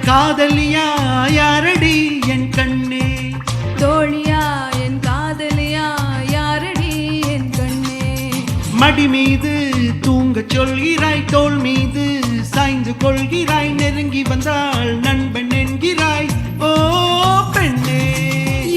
காதலியா யாரடி என் கண்ணே தோழியா என் காதலியா யாரடி என் கண்ணே மடி மீது தூங்க சொல்கிறாய் தோள் மீது சாய்ந்து கொள்கிறாய் நெருங்கி வந்தால் நண்பன் என்கிறாய் ஓ பெண்ணே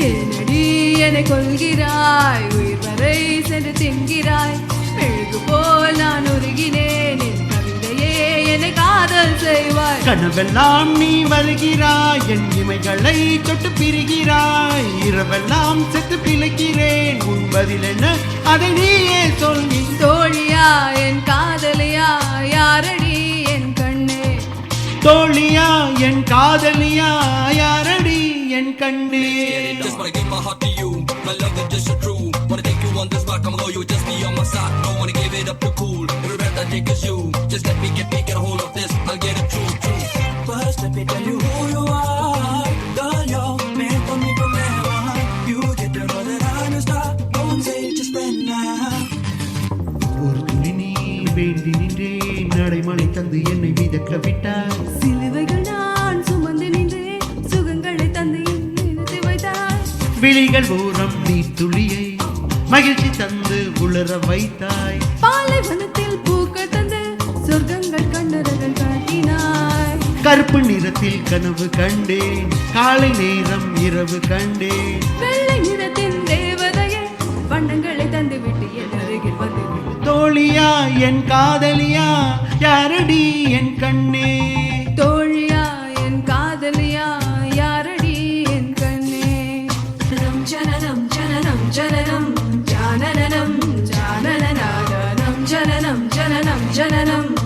ஏனடி என்னை கொள்கிறாய் உயிர் வரை சென்று தின்கிறாய் மெழுகு போல் நான் உருகினேன் என் கவிதையே என்னை காதல் செய்வாய் கனவெல்லாம் நீ வருகிறாய் என் இமைகளை தொட்டு பிரிகிறாய் இரவெல்லாம் செத்து பிழைக்கிறேன் உன் பதில் என்ன அதை நீயே சொல்லி தோழியா என் காதலியா யாரடி என் கண்ணே தோழியா என் காதலியா யாரடி என் கண்ணே Just wanna give my heart to you. My love is just so true. Wanna take you on this rock, I'm loyal, just be on my side. Don't wanna give it up too cool. Every breath I take is you. Just let me get a hold of this. I'll get it true. First let me tell you who you are. Girl, you're meant for me forever. You get to know that I'm a star. Don't say it, just spend now. ஒரு துளி நீ வேண்டி நின்றே நடைமலை தந்து என்னை மிதக்க விட்டாய் சிலுவைகள் நான் சுமந்து நின்றேன் சுகங்களை தந்து நிறுத்தி வைத்தாய் விழிகள் ஓரம் நீ துளியை மகிழ்ச்சி தந்து உளர வைத்தாய் பாலைவனத்தில் பூக்கள் தந்து சொர்க்கங்கள் கண்டரங்கள் காட்டினாய் கருப்பு நிறத்தில் கனவு கண்டேன் காலை நேரம் இரவு கண்டேன் வெள்ளை நிறத்தின் தேவதையே வண்ணங்களை தந்து விட்டு என் அருகில் வந்து தோழியா என் காதலியா யாரடி என் கண்ணே தோழியா என் காதலியா யாரடி என் கண்ணே ஜனனம் ஜனனம் ஜனனம் ஜானனம் ஜானனம் ஜனனம் ஜனனம் ஜனனம் ஜானனம் ஜனனம்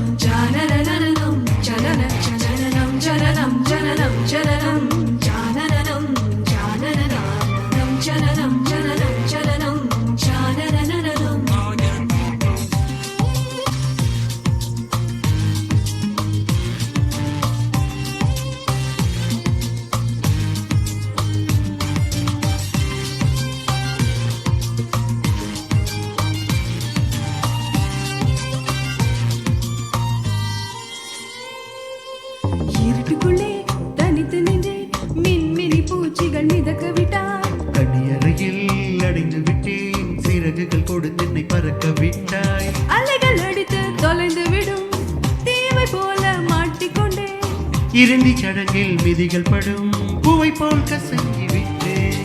ஜனனம் ஜனனம் ஜனனம் ஜனனம் ஜானனம் ஜானனம் ஜனனம் ஜனனம் ஜனனம் ஜானனம் இருட்டுக்குள்ளே தனித்து நின்றே மின்மினி பூச்சிகள் மிதக்க விட்டாய் கனியறையில் அடைந்து விட்டேன் சிறகுகள் கொடுத்து என்னை பறக்க விட்டாய் அலைகள் அடித்து தொலைந்து விடும் தீமை போல மாட்டிக்கொண்டே இறுதி சடங்கில் விதிகள் படும் பூவை போல் கசங்கி விட்டேன்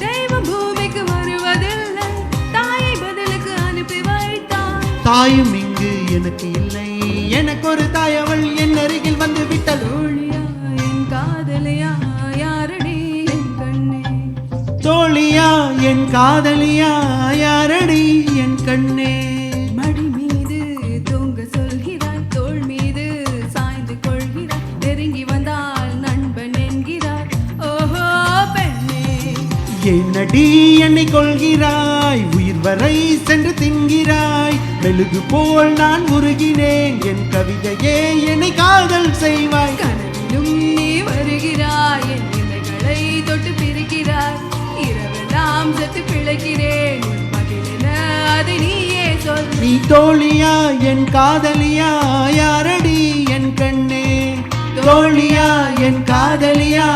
தெய்வ பூமிக்கு வருவதில்லை தாயை பதிலுக்கு அனுப்பி வைத்தாய் தாயும் இங்கு எனக்கு இல்லை எனக்கு ஒரு தாய் அவள் என் அருகில் வந்து விட்டள் தோழியா என் காதலியா யாரடி என் கண்ணே தோழியா என் காதலியா யாரடி என் கண்ணே மடி மீது தூங்க சொல்கிறாய் தோள் மீது சாய்ந்து கொள்கிறாய் நெருங்கி வந்தால் நண்பன் என்கிறாய் ஓஹோ பெண்ணே என்னடி என்னை கொள்கிறாய் உயிர் வரை சென்று தின்கிறாய் மெழுகு போல் நான் உருகினேன் என் கவிதையே என்னை காதல் செய்வாய் கனவிலும் நீ வருகிறாய் என் இமைகளை தொட்டு பிரிக்கிறாய் இரவெல்லாம் செத்து பிழைக்கிறேன் உன் பதிலென அதை நீயே சொல் நீ தோழியா என் காதலியா யாரடி என் கண்ணே தோழியா என் காதலியா